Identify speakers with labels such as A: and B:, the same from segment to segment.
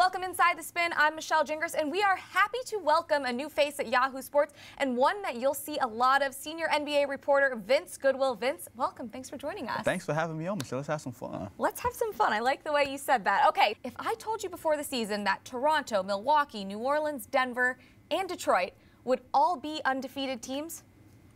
A: Welcome inside the Spin. I'm Michelle Gingras, and we are happy to welcome a new face at Yahoo Sports, and one that you'll see a lot of, senior NBA reporter Vince Goodwill. Vince, welcome. Thanks for joining us.
B: Thanks for having me on, Michelle. Let's have some fun.
A: Let's have some fun. I like the way you said that. Okay, if I told you before the season that Toronto, Milwaukee, New Orleans, Denver, and Detroit would all be undefeated teams,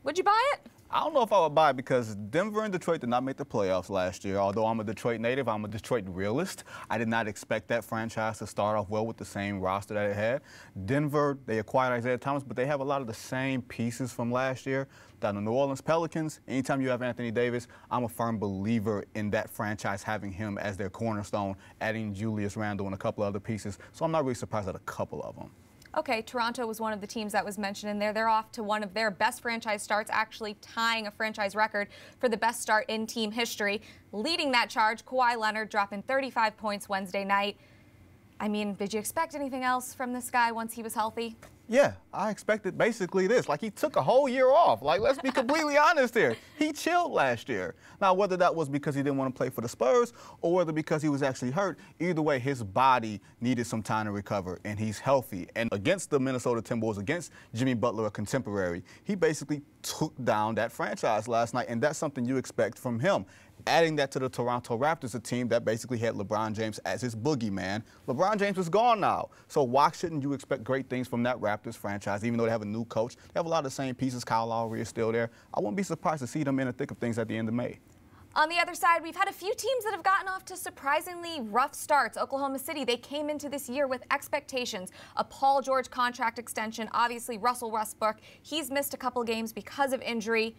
A: would you buy it?
B: I don't know if I would buy it because Denver and Detroit did not make the playoffs last year. Although I'm a Detroit native, I'm a Detroit realist. I did not expect that franchise to start off well with the same roster that it had. Denver, they acquired Isaiah Thomas, but they have a lot of the same pieces from last year. Down the New Orleans Pelicans, anytime you have Anthony Davis, I'm a firm believer in that franchise having him as their cornerstone, adding Julius Randle and a couple other pieces. So I'm not really surprised at a couple of them.
A: Okay, Toronto was one of the teams that was mentioned in there. They're off to one of their best franchise starts, actually tying a franchise record for the best start in team history. Leading that charge, Kawhi Leonard dropping 35 points Wednesday night. I mean, did you expect anything else from this guy once he was healthy?
B: Yeah, I expected basically this. Like, he took a whole year off. Like, let's be completely honest here. He chilled last year. Now, whether that was because he didn't want to play for the Spurs or whether because he was actually hurt, either way, his body needed some time to recover, and he's healthy. And against the Minnesota Timberwolves, against Jimmy Butler, a contemporary, he basically took down that franchise last night, and that's something you expect from him. Adding that to the Toronto Raptors, a team that basically had LeBron James as his boogeyman. LeBron James is gone now. So why shouldn't you expect great things from that Raptors franchise, even though they have a new coach? They have a lot of the same pieces. Kyle Lowry is still there. I wouldn't be surprised to see them in the thick of things at the end of May.
A: On the other side, we've had a few teams that have gotten off to surprisingly rough starts. Oklahoma City, they came into this year with expectations. A Paul George contract extension, obviously Russell Westbrook. He's missed a couple games because of injury.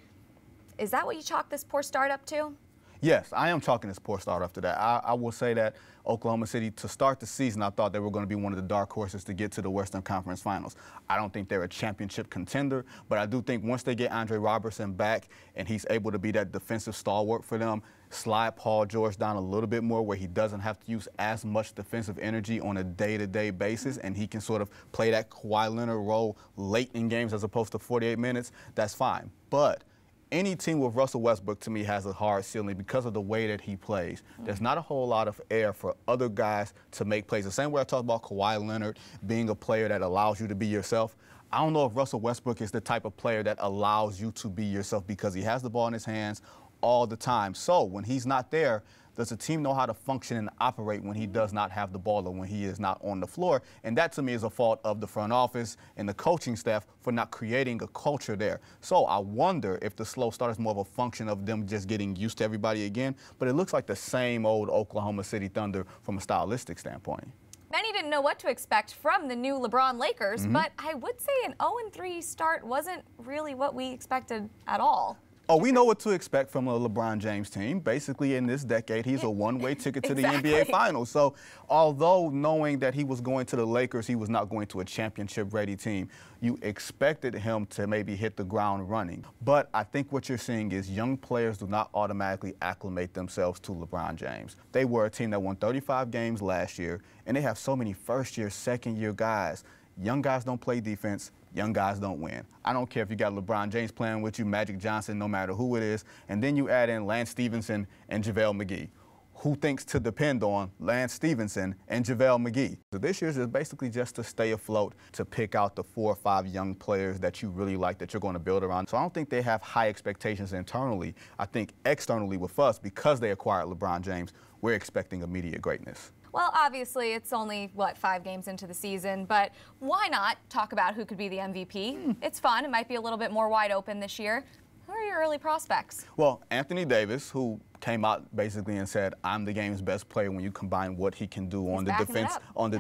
A: Is that what you chalk this poor start up to?
B: Yes, I am chalking this poor start after that. I will say that Oklahoma City, to start the season, I thought they were going to be one of the dark horses to get to the Western Conference Finals. I don't think they're a championship contender, but I do think once they get Andre Robertson back and he's able to be that defensive stalwart for them, slide Paul George down a little bit more where he doesn't have to use as much defensive energy on a day-to-day basis, and he can sort of play that Kawhi Leonard role late in games as opposed to 48 minutes, that's fine. But any team with Russell Westbrook, to me, has a hard ceiling because of the way that he plays. There's not a whole lot of air for other guys to make plays. The same way I talked about Kawhi Leonard being a player that allows you to be yourself. I don't know if Russell Westbrook is the type of player that allows you to be yourself because he has the ball in his hands all the time. So when he's not there, does the team know how to function and operate when he does not have the ball or when he is not on the floor? And that, to me, is a fault of the front office and the coaching staff for not creating a culture there. So I wonder if the slow start is more of a function of them just getting used to everybody again. But it looks like the same old Oklahoma City Thunder from a stylistic standpoint.
A: Many didn't know what to expect from the new LeBron Lakers, but I would say an 0-3 start wasn't really what we expected at all.
B: Oh, we know what to expect from a LeBron James team. Basically, in this decade, he's a one-way ticket to the NBA Finals. So, although knowing that he was going to the Lakers, he was not going to a championship-ready team, you expected him to maybe hit the ground running. But I think what you're seeing is young players do not automatically acclimate themselves to LeBron James. They were a team that won 35 games last year, and they have so many first-year, second-year guys. Young guys don't play defense. Young guys don't win. I don't care if you got LeBron James playing with you, Magic Johnson, no matter who it is, and then you add in Lance Stevenson and JaVale McGee. Who thinks to depend on Lance Stevenson and JaVale McGee? So this year's is basically just to stay afloat, to pick out the 4 or 5 young players that you really like, that you're going to build around. So I don't think they have high expectations internally. I think externally with us, because they acquired LeBron James, we're expecting immediate greatness.
A: Well, obviously, it's only, 5 games into the season, but why not talk about who could be the MVP? It's fun. It might be a little bit more wide open this year. Who are your early prospects?
B: Well, Anthony Davis, who came out basically and said, I'm the game's best player when you combine what he can do on the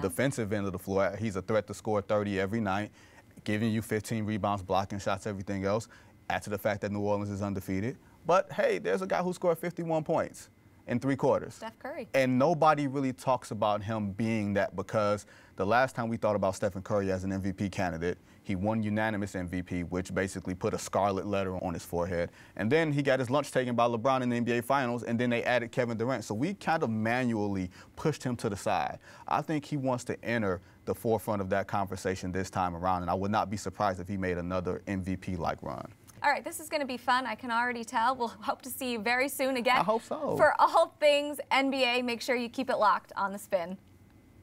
B: defensive end of the floor. He's a threat to score 30 every night, giving you 15 rebounds, blocking shots, everything else. Add to the fact that New Orleans is undefeated. But, hey, there's a guy who scored 51 points in 3 quarters.
A: Steph Curry.
B: And nobody really talks about him being that, because the last time we thought about Stephen Curry as an MVP candidate, he won unanimous MVP, which basically put a scarlet letter on his forehead. And then he got his lunch taken by LeBron in the NBA Finals, and then they added Kevin Durant. So we kind of manually pushed him to the side. I think he wants to enter the forefront of that conversation this time around, and I would not be surprised if he made another MVP-like run.
A: All right, this is going to be fun. I can already tell. We'll hope to see you very soon again.
B: I hope so.
A: For all things NBA, make sure you keep it locked on The Spin.